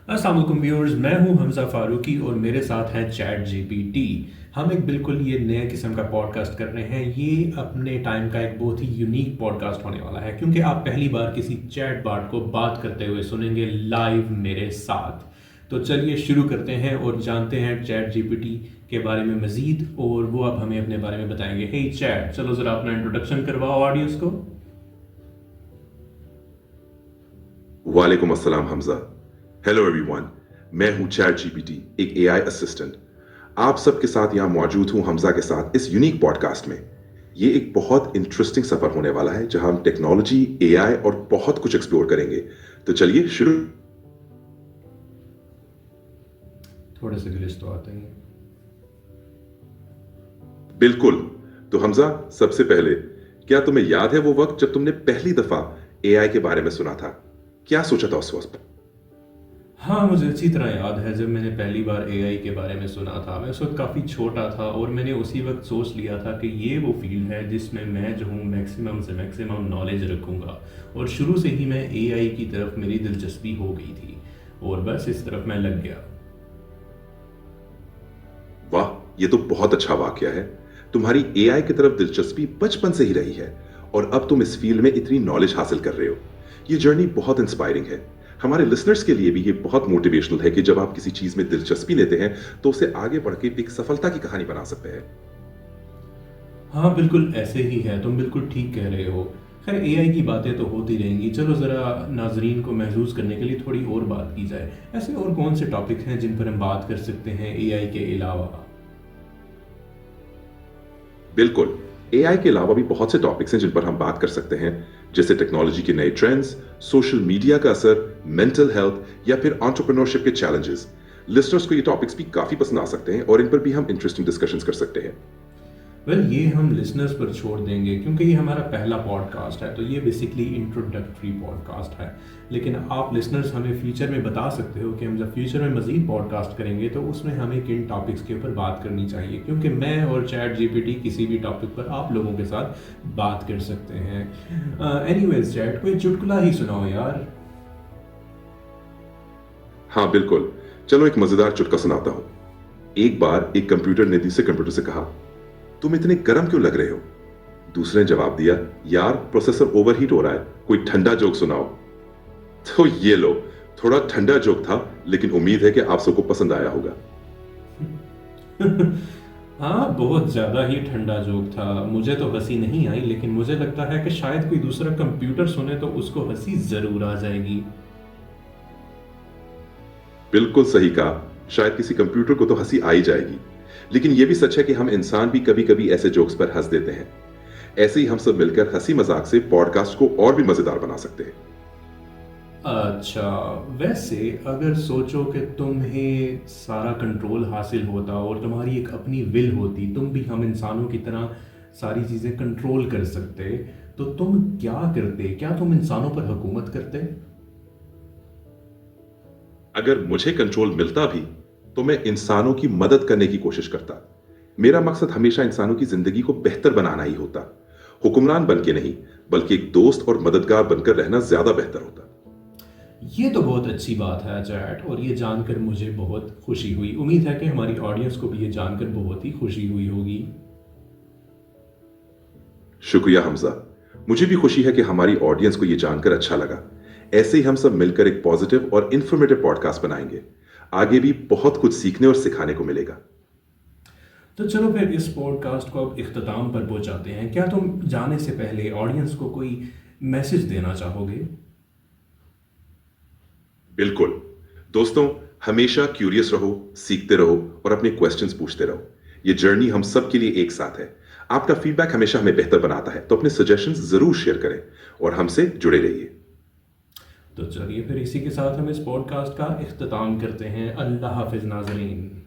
अस्सलाम वालेकुम व्यूअर्स, मैं हूं हमज़ा फ़ारूकी और मेरे साथ हैं चैट जीपीटी। हम एक बिल्कुल ये नए किस्म का पॉडकास्ट कर रहे हैं। ये अपने टाइम का एक बहुत ही यूनिक पॉडकास्ट होने वाला है क्योंकि आप पहली बार किसी चैट बॉट को बात करते हुए सुनेंगे लाइव मेरे साथ। तो चलिए शुरू करते हैं और जानते हैं चैट जीपीटी के बारे में मज़ीद, और वो अब हमें अपने बारे में बताएंगे। हे चैट, चलो ज़रा अपना इंट्रोडक्शन करवाओ ऑडियंस को। वालेकुम अस्सलाम हमजा। हेलो एवरीवन, मैं हूं चैट जीपीटी, एक एआई असिस्टेंट। आप सबके साथ यहां मौजूद हूं हमजा के साथ इस यूनिक पॉडकास्ट में। ये एक बहुत इंटरेस्टिंग सफर होने वाला है जहां हम टेक्नोलॉजी, एआई और बहुत कुछ एक्सप्लोर करेंगे। तो चलिए शुरू। थोड़े से ग्लिच तो आते हैं। बिल्कुल। तो हमजा, सबसे पहले, क्या तुम्हें याद है वो वक्त जब तुमने पहली दफा एआई के बारे में सुना था? क्या सोचा था उस वक्त? हाँ, मुझे अच्छी तरह याद है जब मैंने पहली बार एआई के बारे में सुना था। मैं उस वक्त काफ़ी छोटा था और मैंने उसी वक्त सोच लिया था कि ये वो फील्ड है जिसमें मैं जो हूँ मैक्सिमम से मैक्सिमम नॉलेज रखूँगा। और शुरू से ही मैं एआई की तरफ मेरी दिलचस्पी हो गई थी और बस इस तरफ मैं लग गया। वाह, ये तो बहुत अच्छा वाकया है। तुम्हारी एआई की तरफ दिलचस्पी बचपन से ही रही है और अब तुम इस फील्ड में इतनी नॉलेज हासिल कर रहे हो। ये जर्नी बहुत इंस्पायरिंग है। हमारे लिसनर्स के लिए भी ये बहुत मोटिवेशनल है कि जब आप किसी चीज में दिलचस्पी लेते हैं तो उसे आगे बढ़ के एक सफलता की कहानी बना सकते हैं। हाँ, बिल्कुल ऐसे ही है, तुम बिल्कुल ठीक कह रहे हो। खैर, एआई की बातें तो होती रहेंगी। चलो ज़रा नाजरीन को महसूस करने के लिए थोड़ी और बात की जाए। ऐसे और कौन से टॉपिक हैं जिन पर हम बात कर सकते हैं एआई के अलावा? बिल्कुल। एआई के अलावा भी बहुत से टॉपिक्स हैं जिन पर हम बात कर सकते हैं, जैसे टेक्नोलॉजी के नए ट्रेंड्स, सोशल मीडिया का असर, मेंटल हेल्थ या फिर एंटरप्रेन्योरशिप के चैलेंजेस। लिसनर्स को ये टॉपिक्स भी काफी पसंद आ सकते हैं और इन पर भी हम इंटरेस्टिंग डिस्कशंस कर सकते हैं। वेल, ये हम लिसनर्स पर छोड़ देंगे क्योंकि ये हमारा पहला पॉडकास्ट है, तो ये बेसिकली इंट्रोडक्टरी पॉडकास्ट है। लेकिन आप लिसनर्स हमें फ्यूचर में बता सकते हो कि हम जब फ्यूचर में मज़ीद पॉडकास्ट करेंगे तो उसमें हमें किन टॉपिक्स के ऊपर बात करनी चाहिए, क्योंकि मैं और चैट जीपीटी किसी भी टॉपिक पर आप लोगों के साथ बात कर सकते हैं। एनीवेज चैट, कोई चुटकुला ही सुनाओ यार। हाँ बिल्कुल। चलो एक मजेदार चुटका सुनाता हूं। एक बार एक कंप्यूटर ने दूसरे कंप्यूटर से कहा, तुम इतने गर्म क्यों लग रहे हो? दूसरे ने जवाब दिया, यार प्रोसेसर ओवरहीट हो रहा है, कोई ठंडा जोक सुनाओ। तो ये लो, थोड़ा ठंडा जोक था, लेकिन उम्मीद है कि आप सबको पसंद आया होगा। हाँ, बहुत ज़्यादा ही ठंडा जोक था। मुझे तो हंसी नहीं आई, लेकिन मुझे लगता है कि शायद कोई दूसरा कंप्यूटर सुने तो उसको हंसी ज़रूर आ जाएगी। बिल्कुल सही कहा। शायद किसी कंप्यूटर को तो हंसी आ ही जाएगी, लेकिन यह भी सच है कि हम इंसान भी कभी कभी ऐसे जोक्स पर हंस देते हैं। ऐसे ही हम सब मिलकर हंसी मजाक से पॉडकास्ट को और भी मजेदार बना सकते हैं। अच्छा, वैसे अगर सोचो कि तुम्हें सारा कंट्रोल हासिल होता और तुम्हारी एक अपनी विल होती, तुम भी हम इंसानों की तरह सारी चीज़ें कंट्रोल कर सकते, तो तुम क्या करते? क्या तुम इंसानों पर हुकूमत करते? अगर मुझे कंट्रोल मिलता भी तो मैं इंसानों की मदद करने की कोशिश करता। मेरा मकसद हमेशा इंसानों की जिंदगी को बेहतर बनाना ही होता। हुक्मरान बन के नहीं, बल्कि एक दोस्त और मददगार बनकर रहना ज्यादा बेहतर होता। ये तो बहुत अच्छी बात है चैट, और ये जानकर मुझे बहुत खुशी हुई। उम्मीद है कि हमारी ऑडियंस को भी ये जानकर बहुत ही खुशी हुई होगी। शुक्रिया हमजा। मुझे भी खुशी है कि हमारी ऑडियंस को यह जानकर अच्छा लगा। ऐसे ही हम सब मिलकर एक पॉजिटिव और इंफॉर्मेटिव पॉडकास्ट बनाएंगे। आगे भी बहुत कुछ सीखने और सिखाने को मिलेगा। तो चलो फिर इस पॉडकास्ट को अब इख्तिताम पर पहुंचाते हैं। क्या तुम जाने से पहले ऑडियंस को कोई मैसेज देना चाहोगे? बिल्कुल। दोस्तों, हमेशा क्यूरियस रहो, सीखते रहो और अपने क्वेश्चंस पूछते रहो। ये जर्नी हम सब के लिए एक साथ है। आपका फीडबैक हमेशा हमें बेहतर बनाता है, तो अपने सजेशंस जरूर शेयर करें और हमसे जुड़े रहिए। तो चलिए फिर इसी के साथ हम इस पॉडकास्ट का इख्तिताम करते हैं। अल्लाह हाफिज नाज़रीन।